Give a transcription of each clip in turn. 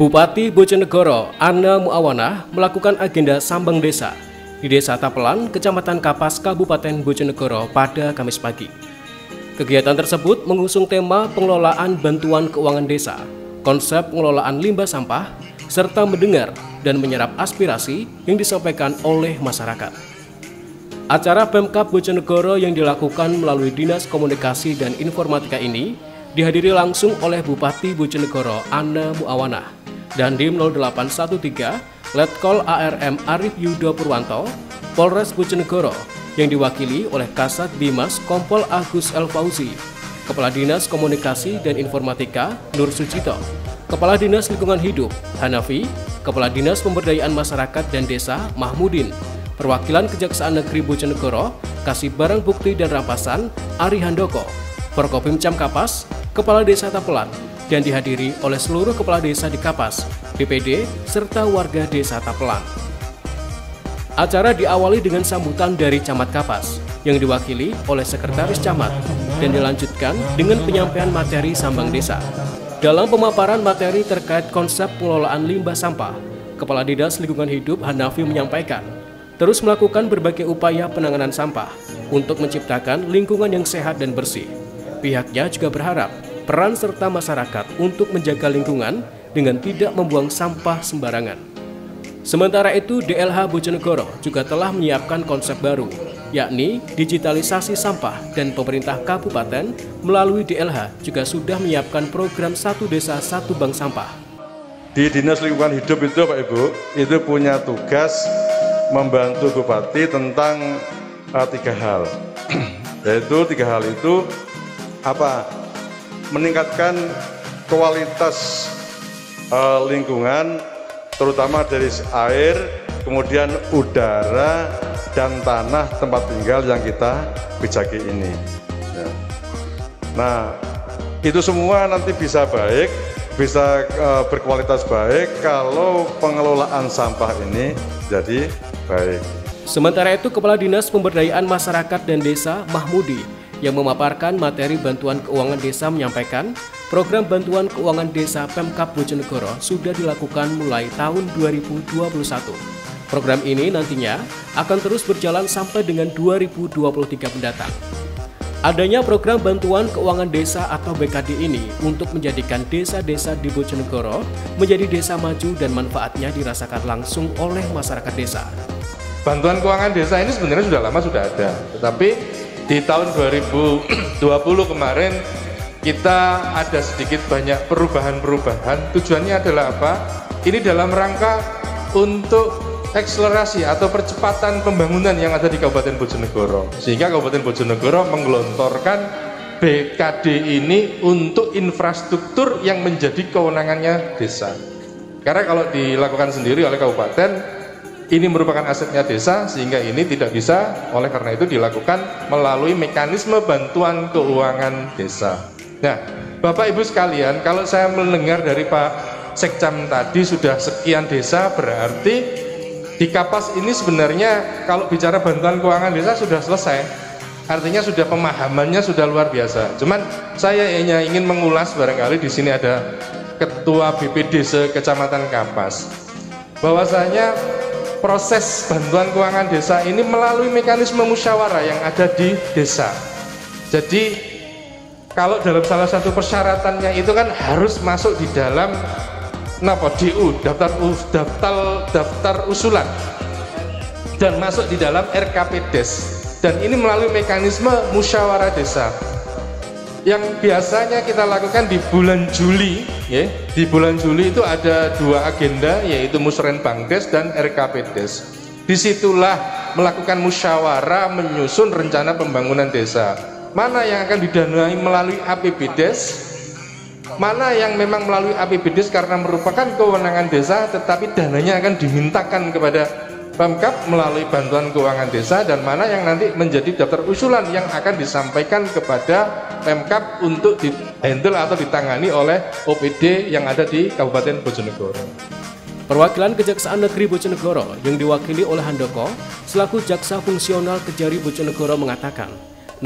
Bupati Bojonegoro Anna Muawanah melakukan agenda sambang desa di Desa Tapelan, Kecamatan Kapas, Kabupaten Bojonegoro pada Kamis pagi. Kegiatan tersebut mengusung tema pengelolaan bantuan keuangan desa, konsep pengelolaan limbah sampah, serta mendengar dan menyerap aspirasi yang disampaikan oleh masyarakat. Acara Pemkab Bojonegoro yang dilakukan melalui Dinas Komunikasi dan Informatika ini dihadiri langsung oleh Bupati Bojonegoro Anna Muawanah, Dandim 0813, Letkol ARM Arif Yudo Purwanto, Polres Bojonegoro yang diwakili oleh Kasat Bimas Kompol Agus El Fauzi, Kepala Dinas Komunikasi dan Informatika Nur Sucito, Kepala Dinas Lingkungan Hidup Hanafi, Kepala Dinas Pemberdayaan Masyarakat dan Desa Mahmudin, Perwakilan Kejaksaan Negeri Bojonegoro, Kasih Barang Bukti dan Rampasan Ari Handoko, Forkopimcam Kapas, Kepala Desa Tapelan, dan dihadiri oleh seluruh kepala desa di Kapas, BPD, serta warga desa Tapelan. Acara diawali dengan sambutan dari Camat Kapas yang diwakili oleh Sekretaris Camat dan dilanjutkan dengan penyampaian materi sambang desa. Dalam pemaparan materi terkait konsep pengelolaan limbah sampah, Kepala Dinas Lingkungan Hidup Hanafi menyampaikan terus melakukan berbagai upaya penanganan sampah untuk menciptakan lingkungan yang sehat dan bersih. Pihaknya juga berharap peran serta masyarakat untuk menjaga lingkungan dengan tidak membuang sampah sembarangan. Sementara itu, DLH Bojonegoro juga telah menyiapkan konsep baru, yakni digitalisasi sampah, dan pemerintah kabupaten melalui DLH juga sudah menyiapkan program Satu Desa Satu Bank Sampah. Di Dinas Lingkungan Hidup itu Pak Ibu, itu punya tugas membantu Bupati tentang 3 hal. Yaitu 3 hal itu apa? Meningkatkan kualitas lingkungan, terutama dari air, kemudian udara dan tanah tempat tinggal yang kita bijaki ini. Nah, itu semua nanti bisa baik, bisa berkualitas baik kalau pengelolaan sampah ini jadi baik. Sementara itu, Kepala Dinas Pemberdayaan Masyarakat dan Desa Mahmudi yang memaparkan materi bantuan keuangan desa menyampaikan program bantuan keuangan desa Pemkab Bojonegoro sudah dilakukan mulai tahun 2021. Program ini nantinya akan terus berjalan sampai dengan 2023 mendatang. Adanya program bantuan keuangan desa atau BKD ini untuk menjadikan desa-desa di Bojonegoro menjadi desa maju dan manfaatnya dirasakan langsung oleh masyarakat desa. Bantuan keuangan desa ini sebenarnya sudah lama sudah ada, tetapi di tahun 2020 kemarin kita ada sedikit banyak perubahan-perubahan. Tujuannya adalah apa? Ini dalam rangka untuk akselerasi atau percepatan pembangunan yang ada di Kabupaten Bojonegoro. Sehingga Kabupaten Bojonegoro menggelontorkan BKD ini untuk infrastruktur yang menjadi kewenangannya desa. Karena kalau dilakukan sendiri oleh kabupaten, ini merupakan asetnya desa, sehingga ini tidak bisa, oleh karena itu dilakukan melalui mekanisme bantuan keuangan desa. Nah, Bapak Ibu sekalian, kalau saya mendengar dari Pak Sekcam tadi sudah sekian desa, berarti di Kapas ini sebenarnya kalau bicara bantuan keuangan desa sudah selesai. Artinya sudah pemahamannya sudah luar biasa. Cuman saya hanya ingin mengulas, barangkali di sini ada Ketua BPD Kecamatan Kapas, bahwasanya proses bantuan keuangan desa ini melalui mekanisme musyawarah yang ada di desa. Jadi kalau dalam salah satu persyaratannya itu kan harus masuk di dalam DU, daftar usulan, dan masuk di dalam RKPDes, dan ini melalui mekanisme musyawarah desa yang biasanya kita lakukan di bulan Juli. Ya, di bulan Juli itu ada 2 agenda, yaitu Musrenbangdes dan RKPDes. Disitulah melakukan musyawarah menyusun rencana pembangunan desa. Mana yang akan didanai melalui APBDes, mana yang memang melalui APBDes karena merupakan kewenangan desa, tetapi dananya akan dimintakan kepada Pemkab melalui bantuan keuangan desa, dan mana yang nanti menjadi daftar usulan yang akan disampaikan kepada Pemkab untuk di-handle atau ditangani oleh OPD yang ada di Kabupaten Bojonegoro. Perwakilan Kejaksaan Negeri Bojonegoro yang diwakili oleh Handoko selaku Jaksa Fungsional Kejari Bojonegoro mengatakan,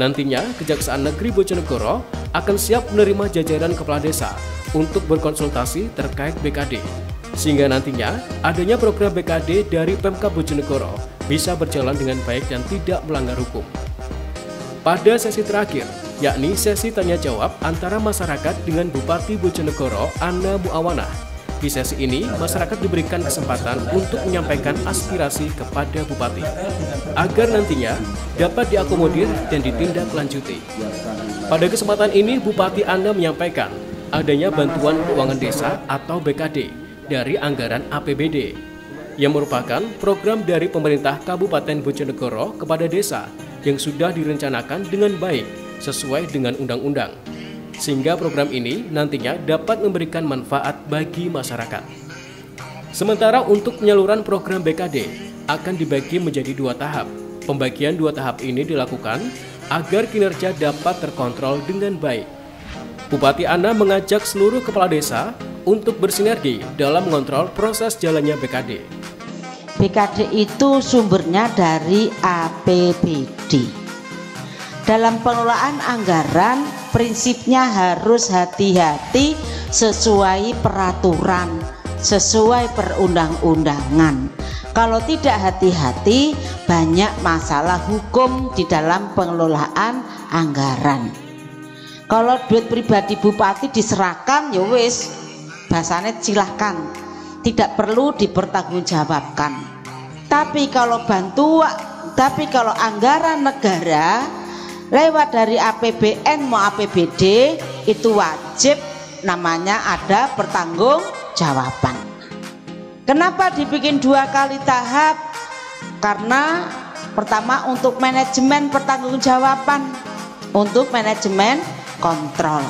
nantinya Kejaksaan Negeri Bojonegoro akan siap menerima jajaran kepala desa untuk berkonsultasi terkait BKD. sehingga nantinya adanya program BKD dari Pemkab Bojonegoro bisa berjalan dengan baik dan tidak melanggar hukum. Pada sesi terakhir, yakni sesi tanya jawab antara masyarakat dengan Bupati Bojonegoro Anna Muawanah. Di sesi ini, masyarakat diberikan kesempatan untuk menyampaikan aspirasi kepada Bupati agar nantinya dapat diakomodir dan ditindaklanjuti. Pada kesempatan ini, Bupati Anna menyampaikan adanya bantuan keuangan desa atau BKD dari anggaran APBD yang merupakan program dari pemerintah Kabupaten Bojonegoro kepada desa yang sudah direncanakan dengan baik sesuai dengan undang-undang, sehingga program ini nantinya dapat memberikan manfaat bagi masyarakat. Sementara untuk penyaluran program BKD akan dibagi menjadi 2 tahap. Pembagian 2 tahap ini dilakukan agar kinerja dapat terkontrol dengan baik. Bupati Anna mengajak seluruh kepala desa untuk bersinergi dalam mengontrol proses jalannya BKD. BKD itu sumbernya dari APBD. Dalam pengelolaan anggaran, prinsipnya harus hati-hati sesuai peraturan, sesuai perundang-undangan. Kalau tidak hati-hati, banyak masalah hukum di dalam pengelolaan anggaran. Kalau duit pribadi bupati diserahkan, ya wis, bahasanya silahkan, tidak perlu dipertanggungjawabkan. Tapi kalau anggaran negara lewat dari APBN mau APBD, itu wajib namanya ada pertanggungjawaban. Kenapa dibikin 2 kali tahap? Karena pertama untuk manajemen pertanggungjawaban, untuk manajemen kontrol.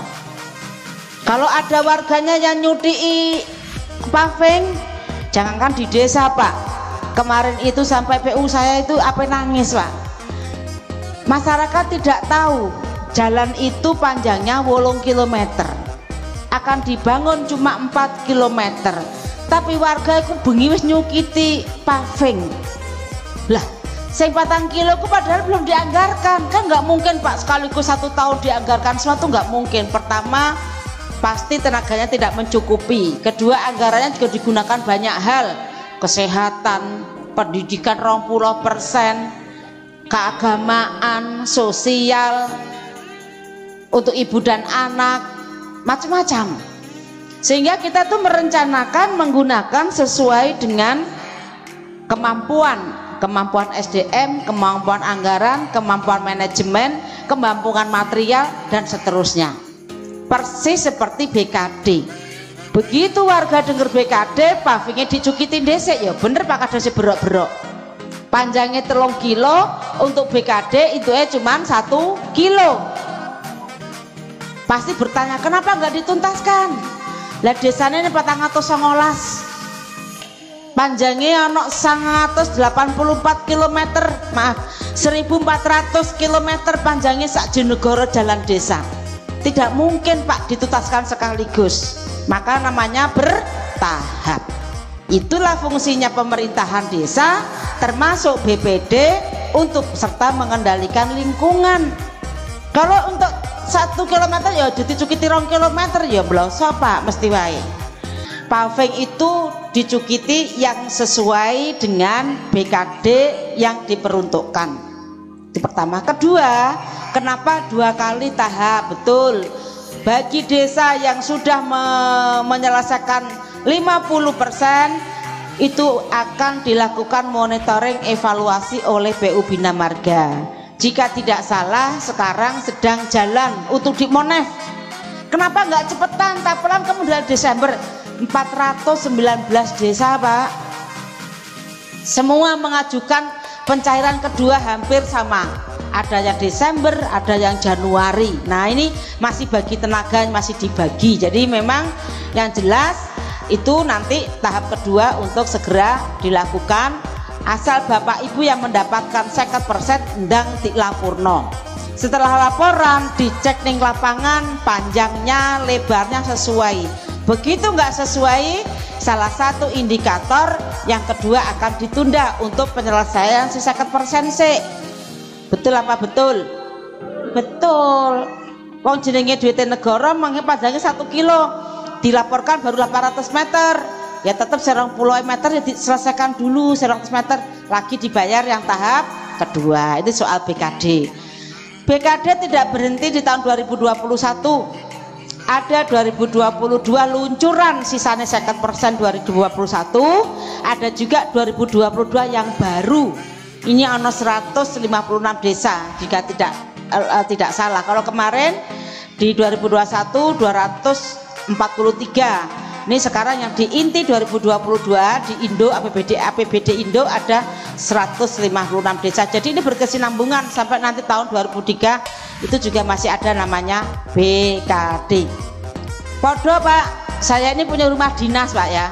Kalau ada warganya yang nyuti paving, jangankan di desa Pak, kemarin itu sampai PU saya itu apa nangis Pak. Masyarakat tidak tahu jalan itu panjangnya 8 km, akan dibangun cuma 4 km, tapi warga itu bengi wis nyukiti paving. Lah sing 4 kilo ku padahal belum dianggarkan, kan nggak mungkin Pak sekaligus 1 tahun dianggarkan sesuatu, nggak mungkin. Pertama pasti tenaganya tidak mencukupi, kedua anggarannya juga digunakan banyak hal, kesehatan, pendidikan 20%, keagamaan, sosial, untuk ibu dan anak, macam-macam. Sehingga kita tuh merencanakan menggunakan sesuai dengan kemampuan SDM, kemampuan anggaran, kemampuan manajemen, kemampuan material, dan seterusnya. Persis seperti BKD. Begitu warga dengar BKD, pavingnya dicukitin desa, ya bener Pak Kades berok-berok. Panjangnya 3 kilo, untuk BKD itu cuma 1 kilo. Pasti bertanya, kenapa nggak dituntaskan? Lah desanya ini 419. Panjangnya ono 184 km, maaf 1400 km panjangnya sak Jonegoro jalan desa. Tidak mungkin Pak dituntaskan sekaligus, maka namanya bertahap. Itulah fungsinya pemerintahan desa termasuk BPD untuk serta mengendalikan lingkungan. Kalau untuk 1 km ya dicukiti 2 km ya bloso Pak, mesti wae. Paving itu dicukiti yang sesuai dengan BKD yang diperuntukkan. Itu pertama. Kedua, kenapa 2 kali tahap? Betul, bagi desa yang sudah menyelesaikan 50% itu akan dilakukan monitoring evaluasi oleh PU Bina Marga. Jika tidak salah sekarang sedang jalan untuk dimonef. Kenapa nggak cepetan? Tapelan kemudian Desember. 419 desa Pak, semua mengajukan pencairan kedua hampir sama, ada yang Desember, ada yang Januari. Nah ini masih bagi tenaga, masih dibagi. Jadi memang yang jelas itu nanti tahap kedua untuk segera dilakukan, asal Bapak Ibu yang mendapatkan 50% ndang dilapurno. Setelah laporan dicek ning lapangan, panjangnya lebarnya sesuai. Begitu nggak sesuai, salah satu indikator yang kedua akan ditunda untuk penyelesaian si 50% sih. Betul apa betul? Betul. Wong jenenge duit negara mangke panjangnya 1 kilo, dilaporkan baru 800 meter. ya tetap 20 meter ya diselesaikan dulu, 100 meter lagi dibayar yang tahap kedua. Itu soal BKD. BKD tidak berhenti di tahun 2021, ada 2022 luncuran sisanya 50% 2021, ada juga 2022 yang baru. Ini ada 156 desa jika tidak salah. Kalau kemarin di 2021 243. Ini sekarang yang di inti 2022 di Indo APBD Indo ada 156 desa. Jadi ini berkesinambungan sampai nanti tahun 2003 itu juga masih ada namanya BKD. Podo Pak, saya ini punya rumah dinas Pak ya.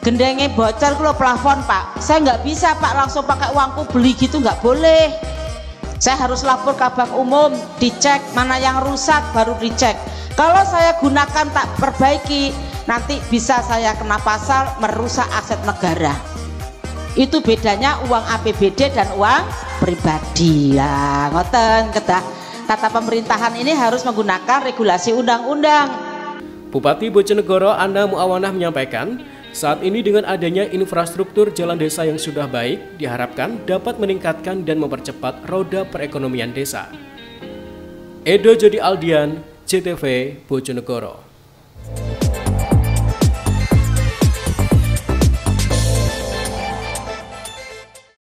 Gendengnya bocor kalau plafon Pak. Saya nggak bisa Pak langsung pakai uangku beli gitu, nggak boleh. Saya harus lapor ke bank umum, dicek mana yang rusak baru dicek. Kalau saya gunakan tak perbaiki, nanti bisa saya kena pasal merusak aset negara. Itu bedanya uang APBD dan uang pribadi. Ya, ngoten kata pemerintahan ini harus menggunakan regulasi undang-undang. Bupati Bojonegoro Anna Muawanah menyampaikan, saat ini dengan adanya infrastruktur jalan desa yang sudah baik, diharapkan dapat meningkatkan dan mempercepat roda perekonomian desa. Edo Jody Aldian, CTV Bojonegoro.